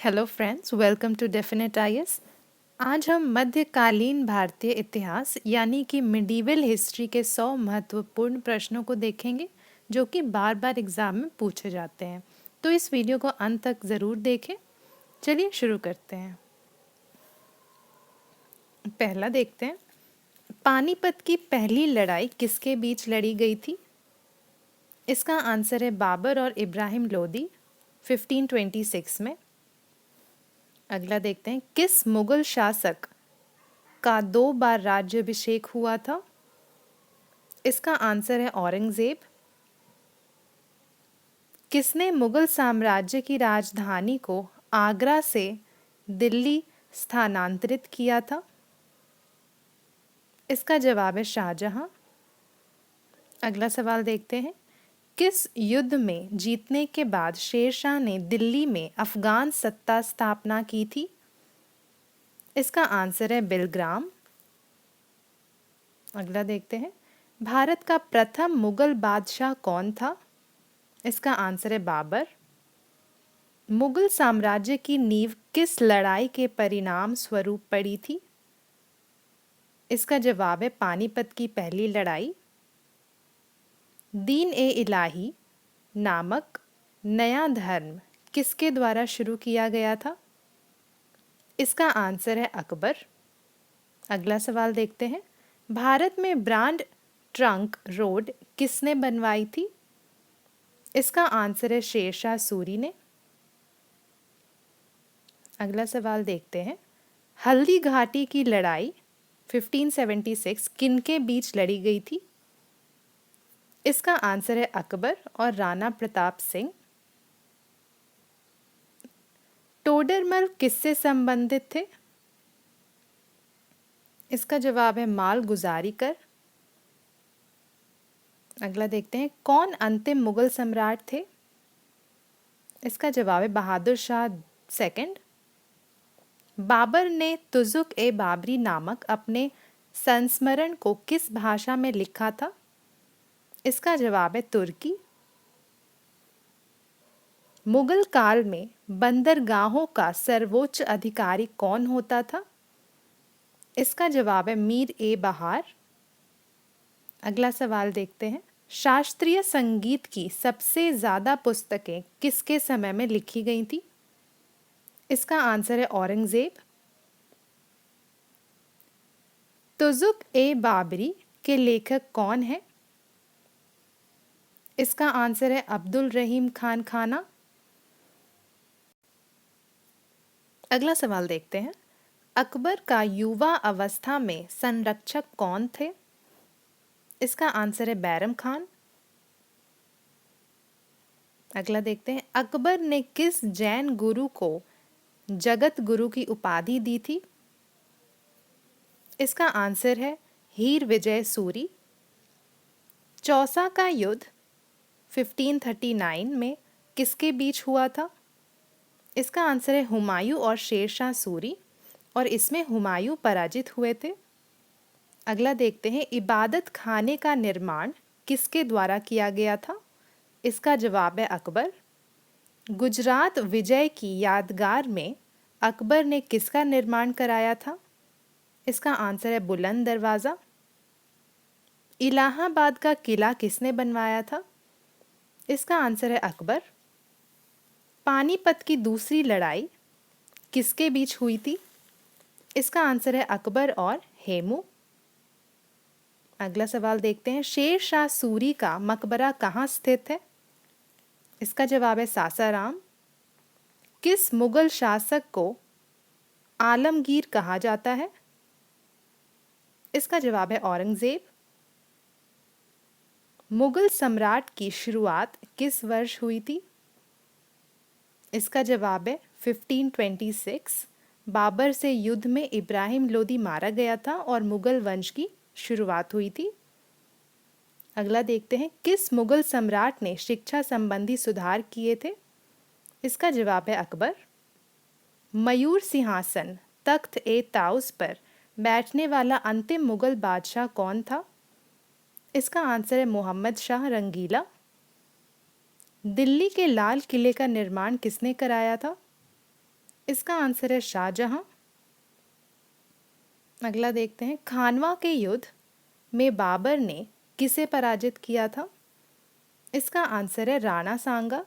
Hello friends, welcome to definite IAS. आज हम मध्यकालीन भारतीय इतिहास यानी कि मिडीवल हिस्ट्री के 100 महत्वपूर्ण प्रश्नों को देखेंगे जो कि बार बार एग्जाम में पूछे जाते हैं। तो इस वीडियो को अंत तक ज़रूर देखें। चलिए शुरू करते हैं। पहला देखते हैं, पानीपत की पहली लड़ाई किसके बीच लड़ी गई थी? इसका आंसर है बाबर और इब्राहिम लोदी 1526 में। अगला देखते हैं, किस मुगल शासक का 2 बार राज्याभिषेक हुआ था? इसका आंसर है औरंगजेब। किसने मुगल साम्राज्य की राजधानी को आगरा से दिल्ली स्थानांतरित किया था? इसका जवाब है शाहजहां। अगला सवाल देखते हैं, किस युद्ध में जीतने के बाद शेरशाह ने दिल्ली में अफगान सत्ता स्थापना की थी? इसका आंसर है बिलग्राम। अगला देखते हैं, भारत का प्रथम मुगल बादशाह कौन था? इसका आंसर है बाबर। मुगल साम्राज्य की नींव किस लड़ाई के परिणाम स्वरूप पड़ी थी? इसका जवाब है पानीपत की पहली लड़ाई। दीन ए इलाही नामक नया धर्म किसके द्वारा शुरू किया गया था? इसका आंसर है अकबर। अगला सवाल देखते हैं, भारत में ब्रांड ट्रंक रोड किसने बनवाई थी? इसका आंसर है शेरशाह सूरी ने। अगला सवाल देखते हैं, हल्दी घाटी की लड़ाई 1576 किनके बीच लड़ी गई थी? इसका आंसर है अकबर और राणा प्रताप सिंह। टोडरमल किससे संबंधित थे? इसका जवाब है मालगुजारी कर। अगला देखते हैं, कौन अंतिम मुगल सम्राट थे? इसका जवाब है बहादुर शाह सेकंड। बाबर ने तुजुक ए बाबरी नामक अपने संस्मरण को किस भाषा में लिखा था? इसका जवाब है तुर्की। मुगल काल में बंदरगाहों का सर्वोच्च अधिकारी कौन होता था? इसका जवाब है मीर ए बहार। अगला सवाल देखते हैं, शास्त्रीय संगीत की सबसे ज़्यादा पुस्तकें किसके समय में लिखी गई थी? इसका आंसर है औरंगजेब। तुजुक ए बाबरी के लेखक कौन है? इसका आंसर है अब्दुल रहीम खान खाना। अगला सवाल देखते हैं, अकबर का युवा अवस्था में संरक्षक कौन थे? इसका आंसर है बैरम खान। अगला देखते हैं, अकबर ने किस जैन गुरु को जगत गुरु की उपाधि दी थी? इसका आंसर है हीर विजय सूरी। चौसा का युद्ध 1539 में किसके बीच हुआ था? इसका आंसर है हुमायूं और शेरशाह सूरी, और इसमें हुमायूं पराजित हुए थे। अगला देखते हैं, इबादत खाने का निर्माण किसके द्वारा किया गया था? इसका जवाब है अकबर। गुजरात विजय की यादगार में अकबर ने किसका निर्माण कराया था? इसका आंसर है बुलंद दरवाज़ा। इलाहाबाद का किला किसने बनवाया था? इसका आंसर है अकबर। पानीपत की दूसरी लड़ाई किसके बीच हुई थी? इसका आंसर है अकबर और हेमू। अगला सवाल देखते हैं, शेर शाह सूरी का मकबरा कहाँ स्थित है? इसका जवाब है सासाराम। किस मुगल शासक को आलमगीर कहा जाता है? इसका जवाब है औरंगजेब। मुगल सम्राट की शुरुआत किस वर्ष हुई थी? इसका जवाब है 1526। बाबर से युद्ध में इब्राहिम लोदी मारा गया था और मुगल वंश की शुरुआत हुई थी। अगला देखते हैं, किस मुगल सम्राट ने शिक्षा संबंधी सुधार किए थे? इसका जवाब है अकबर। मयूर सिंहासन तख्त ए ताउस पर बैठने वाला अंतिम मुगल बादशाह कौन था? इसका आंसर है मोहम्मद शाह रंगीला। दिल्ली के लाल किले का निर्माण किसने कराया था? इसका आंसर है शाहजहां। अगला देखते हैं, खानवा के युद्ध में बाबर ने किसे पराजित किया था? इसका आंसर है राणा सांगा।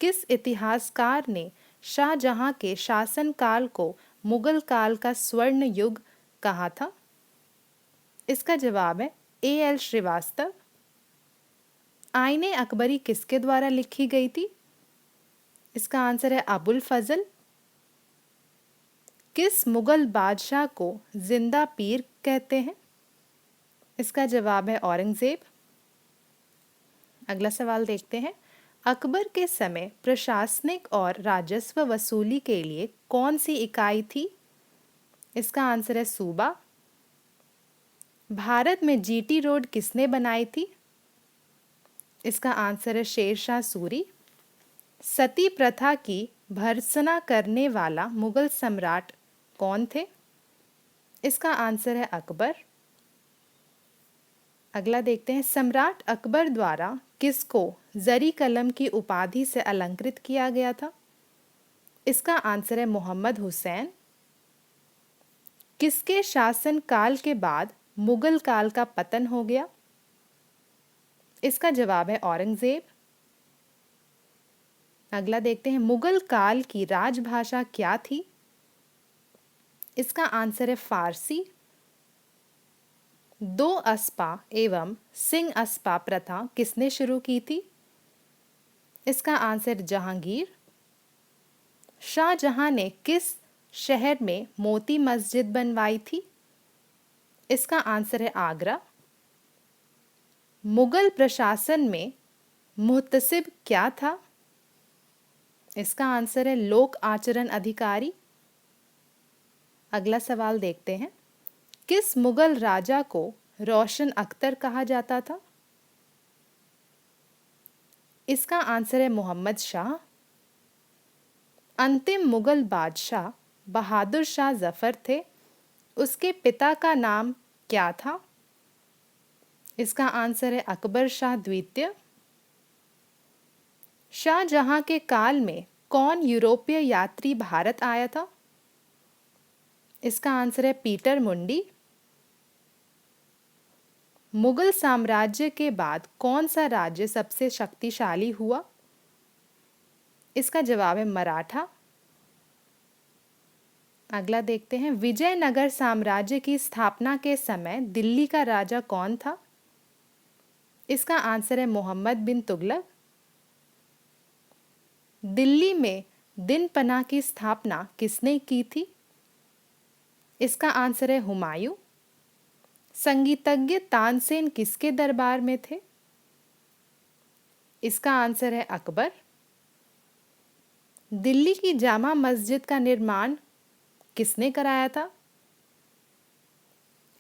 किस इतिहासकार ने शाहजहां के शासनकाल को मुगल काल का स्वर्ण युग कहा था? इसका जवाब है A.L. श्रीवास्तव। आईने अकबरी किसके द्वारा लिखी गई थी? इसका आंसर है अबुल फजल। किस मुगल बादशाह को जिंदा पीर कहते हैं? इसका जवाब है औरंगजेब। अगला सवाल देखते हैं, अकबर के समय प्रशासनिक और राजस्व वसूली के लिए कौन सी इकाई थी? इसका आंसर है सूबा। भारत में जीटी रोड किसने बनाई थी? इसका आंसर है शेरशाह सूरी। सती प्रथा की भर्त्सना करने वाला मुगल सम्राट कौन थे? इसका आंसर है अकबर। अगला देखते हैं, सम्राट अकबर द्वारा किसको जरी कलम की उपाधि से अलंकृत किया गया था? इसका आंसर है मोहम्मद हुसैन। किसके शासन काल के बाद मुगल काल का पतन हो गया? इसका जवाब है औरंगजेब। अगला देखते हैं, मुगल काल की राजभाषा क्या थी? इसका आंसर है फारसी। दो अस्पा एवं सिंह अस्पा प्रथा किसने शुरू की थी? इसका आंसर जहांगीर। शाहजहां ने किस शहर में मोती मस्जिद बनवाई थी? इसका आंसर है आगरा। मुगल प्रशासन में मुहतसिब क्या था? इसका आंसर है लोक आचरण अधिकारी। अगला सवाल देखते हैं, किस मुगल राजा को रोशन अख्तर कहा जाता था? इसका आंसर है मोहम्मद शाह। अंतिम मुगल बादशाह बहादुर शाह जफर थे, उसके पिता का नाम क्या था? इसका आंसर है अकबर शाह द्वितीय। शाहजहां के काल में कौन यूरोपीय यात्री भारत आया था? इसका आंसर है पीटर मुंडी। मुगल साम्राज्य के बाद कौन सा राज्य सबसे शक्तिशाली हुआ? इसका जवाब है मराठा। अगला देखते हैं, विजयनगर साम्राज्य की स्थापना के समय दिल्ली का राजा कौन था? इसका आंसर है मोहम्मद बिन तुगलक। दिल्ली में दिन पनाह की स्थापना किसने की थी? इसका आंसर है हुमायूं। संगीतज्ञ तानसेन किसके दरबार में थे? इसका आंसर है अकबर। दिल्ली की जामा मस्जिद का निर्माण किसने कराया था?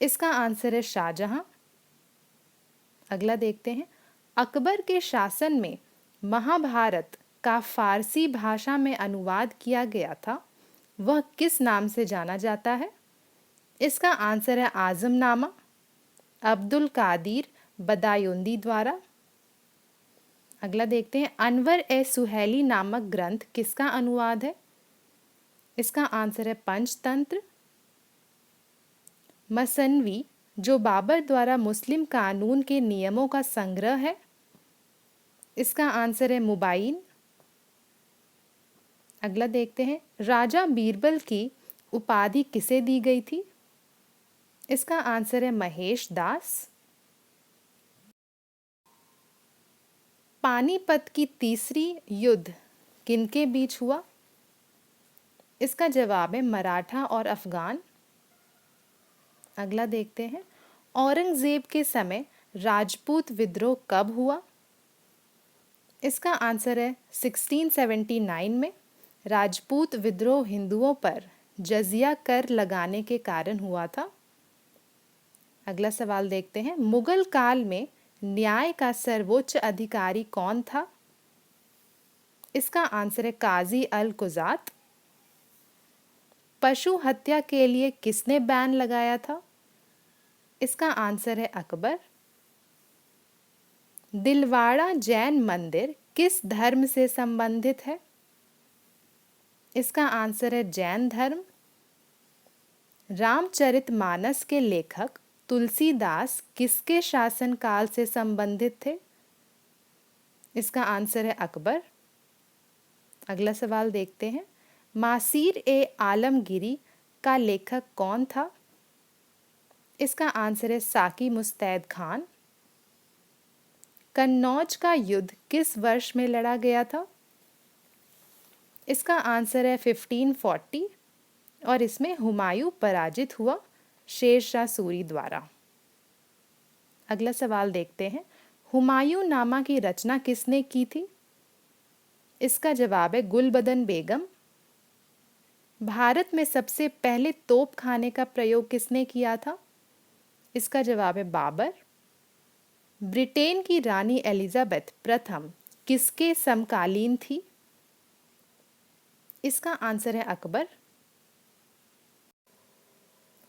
इसका आंसर है शाहजहां। अगला देखते हैं, अकबर के शासन में महाभारत का फारसी भाषा में अनुवाद किया गया था, वह किस नाम से जाना जाता है? इसका आंसर है आजमनामा, अब्दुल कादिर बदायूंदी द्वारा। अगला देखते हैं, अनवर ए सुहेली नामक ग्रंथ किसका अनुवाद है? इसका आंसर है पंचतंत्र। मसनवी जो बाबर द्वारा मुस्लिम कानून के नियमों का संग्रह है, इसका आंसर है मुबाइन। अगला देखते हैं, राजा बीरबल की उपाधि किसे दी गई थी? इसका आंसर है महेश दास। पानीपत की तीसरी युद्ध किनके बीच हुआ? इसका जवाब है मराठा और अफगान। अगला देखते हैं, औरंगजेब के समय राजपूत विद्रोह कब हुआ? इसका आंसर है 1679 में। राजपूत विद्रोह हिंदुओं पर जजिया कर लगाने के कारण हुआ था। अगला सवाल देखते हैं, मुगल काल में न्याय का सर्वोच्च अधिकारी कौन था? इसका आंसर है काजी अल कुजात। पशु हत्या के लिए किसने बैन लगाया था? इसका आंसर है अकबर। दिलवाड़ा जैन मंदिर किस धर्म से संबंधित है? इसका आंसर है जैन धर्म। रामचरितमानस के लेखक तुलसीदास किसके शासनकाल से संबंधित थे? इसका आंसर है अकबर। अगला सवाल देखते हैं। मासीर ए आलमगीरी का लेखक कौन था? इसका आंसर है साकी मुस्तैद खान। कन्नौज का युद्ध किस वर्ष में लड़ा गया था? इसका आंसर है 1540 और इसमें हुमायूं पराजित हुआ शेरशाह सूरी द्वारा। अगला सवाल देखते हैं। हुमायूं नामा की रचना किसने की थी? इसका जवाब है गुलबदन बेगम। भारत में सबसे पहले तोप खाने का प्रयोग किसने किया था? इसका जवाब है बाबर। ब्रिटेन की रानी एलिजाबेथ प्रथम किसके समकालीन थी? इसका आंसर है अकबर।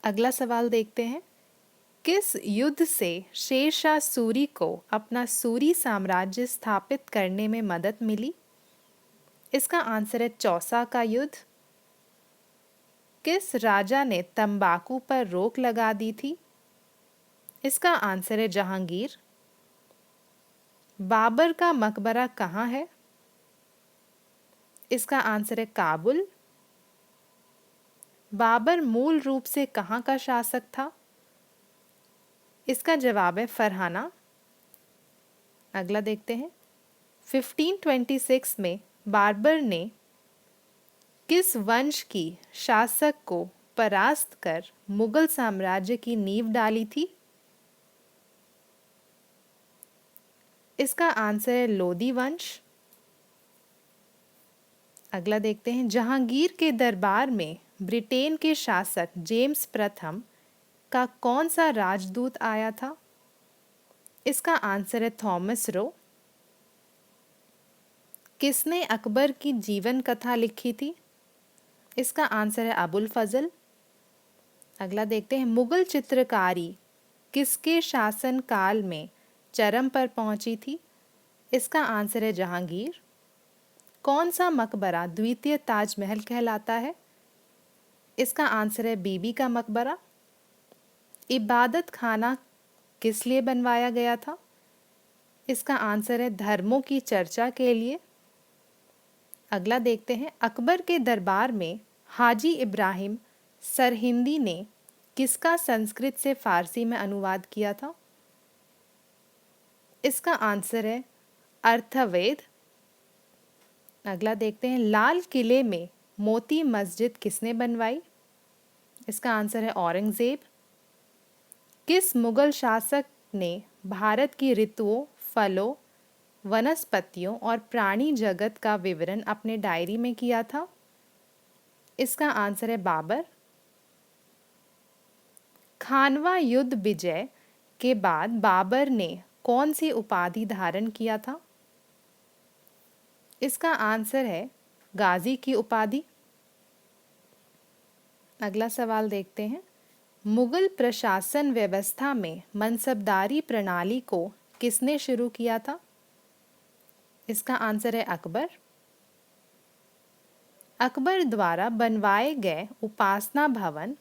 अगला सवाल देखते हैं। किस युद्ध से शेरशाह सूरी को अपना सूरी साम्राज्य स्थापित करने में मदद मिली? इसका आंसर है चौसा का युद्ध। किस राजा ने तंबाकू पर रोक लगा दी थी? इसका आंसर है जहांगीर। बाबर का मकबरा कहाँ है? इसका आंसर है काबुल। बाबर मूल रूप से कहाँ का शासक था? इसका जवाब है फरहाना। अगला देखते हैं। 1526 में बाबर ने किस वंश की शासक को परास्त कर मुगल साम्राज्य की नींव डाली थी? इसका आंसर है लोदी वंश। अगला देखते हैं। जहांगीर के दरबार में ब्रिटेन के शासक जेम्स प्रथम का कौन सा राजदूत आया था? इसका आंसर है थॉमस रो। किसने अकबर की जीवन कथा लिखी थी? इसका आंसर है अबुल फजल। अगला देखते हैं। मुगल चित्रकारी किसके शासन काल में चरम पर पहुंची थी? इसका आंसर है जहांगीर। कौन सा मकबरा द्वितीय ताजमहल कहलाता है? इसका आंसर है बीबी का मकबरा। इबादत खाना किस लिए बनवाया गया था? इसका आंसर है धर्मों की चर्चा के लिए। अगला देखते हैं। अकबर के दरबार में हाजी इब्राहिम सरहिंदी ने किसका संस्कृत से फारसी में अनुवाद किया था? इसका आंसर है अर्थवेद। अगला देखते हैं। लाल किले में मोती मस्जिद किसने बनवाई? इसका आंसर है औरंगजेब। किस मुगल शासक ने भारत की ऋतुओं, फलों, वनस्पतियों और प्राणी जगत का विवरण अपने डायरी में किया था? इसका आंसर है बाबर। खानवा युद्ध विजय के बाद बाबर ने कौन सी उपाधि धारण किया था? इसका आंसर है गाजी की उपाधि। अगला सवाल देखते हैं। मुगल प्रशासन व्यवस्था में मनसबदारी प्रणाली को किसने शुरू किया था? इसका आंसर है अकबर। अकबर द्वारा बनवाए गए उपासना भवन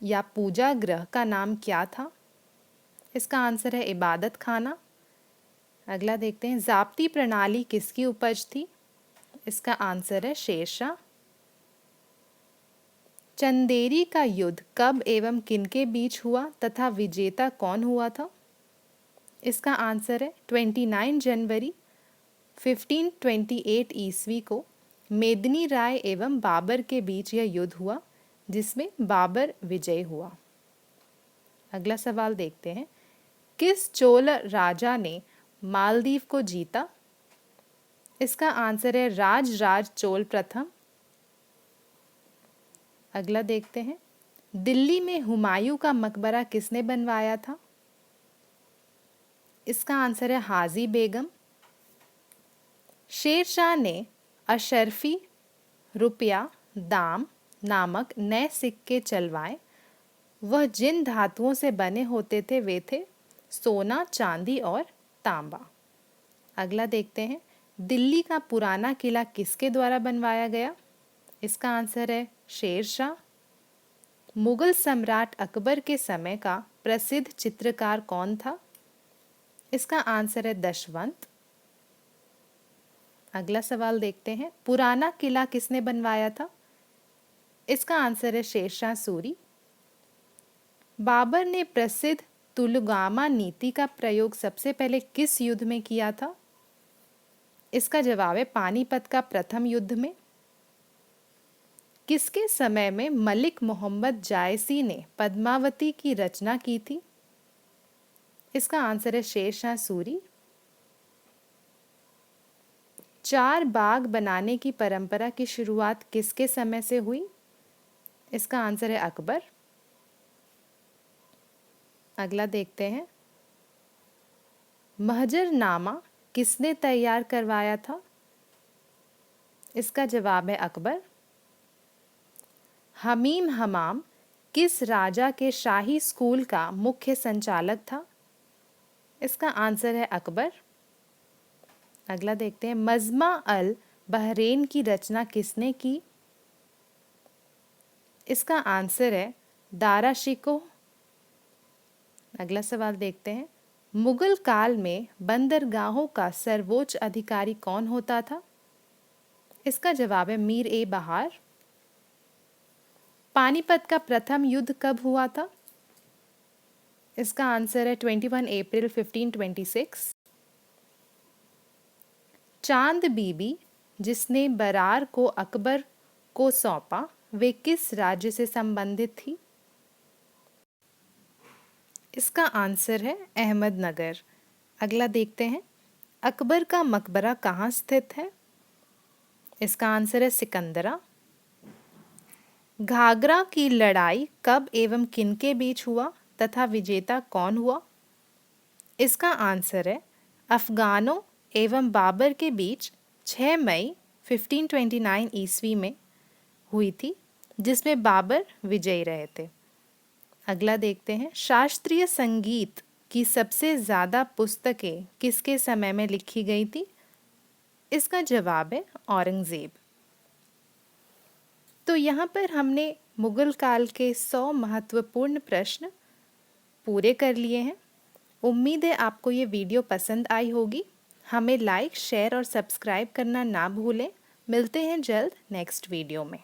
या पूजा गृह का नाम क्या था? इसका आंसर है इबादत खाना। अगला देखते हैं। ज़ाब्ती प्रणाली किसकी उपज थी? इसका आंसर है शेरशाह। चंदेरी का युद्ध कब एवं किनके बीच हुआ तथा विजेता कौन हुआ था? इसका आंसर है 29 जनवरी 1528 ईस्वी को मेदिनी राय एवं बाबर के बीच यह युद्ध हुआ, जिसमें बाबर विजयी हुआ। अगला सवाल देखते हैं। किस चोल राजा ने मालदीव को जीता? इसका आंसर है राज चोल प्रथम। अगला देखते हैं। दिल्ली में हुमायूं का मकबरा किसने बनवाया था? इसका आंसर है हाजी बेगम। शेरशाह ने अशरफी, रुपया, दाम नामक नए सिक्के चलवाए। वह जिन धातुओं से बने होते थे वे थे सोना, चांदी और तांबा। अगला देखते हैं। दिल्ली का पुराना किला किसके द्वारा बनवाया गया? इसका आंसर है शेरशाह। मुगल सम्राट अकबर के समय का प्रसिद्ध चित्रकार कौन था? इसका आंसर है दशवंत। अगला सवाल देखते हैं, पुराना किला किसने बनवाया था? इसका आंसर है शेरशाह सूरी। बाबर ने प्रसिद्ध तुलगामा नीति का प्रयोग सबसे पहले किस युद्ध में किया था? इसका जवाब है पानीपत का प्रथम युद्ध में। किसके समय में मलिक मोहम्मद जायसी ने पद्मावती की रचना की थी? इसका आंसर है शेरशाह सूरी। चार बाग बनाने की परंपरा की शुरुआत किसके समय से हुई? इसका आंसर है अकबर। अगला देखते हैं, महजरनामा किसने तैयार करवाया था? इसका जवाब है अकबर। हमीम हमाम किस राजा के शाही स्कूल का मुख्य संचालक था? इसका आंसर है अकबर। अगला देखते हैं, मजमा अल बहरेन की रचना किसने की? इसका आंसर है दारा शिकोह। अगला सवाल देखते हैं, मुगल काल में बंदरगाहों का सर्वोच्च अधिकारी कौन होता था? इसका जवाब है मीर ए बहार। पानीपत का प्रथम युद्ध कब हुआ था? इसका आंसर है 21 अप्रैल 1526। चांद बीबी जिसने बरार को अकबर को सौंपा, वे किस राज्य से संबंधित थी? इसका आंसर है अहमदनगर। अगला देखते हैं, अकबर का मकबरा कहाँ स्थित है? इसका आंसर है सिकंदरा। घाघरा की लड़ाई कब एवं किनके बीच हुआ तथा विजेता कौन हुआ? इसका आंसर है अफगानों एवं बाबर के बीच 6 मई 1529 ईस्वी में हुई थी, जिसमें बाबर विजयी रहे थे। अगला देखते हैं, शास्त्रीय संगीत की सबसे ज़्यादा पुस्तकें किसके समय में लिखी गई थी? इसका जवाब है औरंगज़ेब। तो यहाँ पर हमने मुगल काल के 100 महत्वपूर्ण प्रश्न पूरे कर लिए हैं। उम्मीद है आपको ये वीडियो पसंद आई होगी। हमें लाइक, शेयर और सब्सक्राइब करना ना भूलें। मिलते हैं जल्द नेक्स्ट वीडियो में।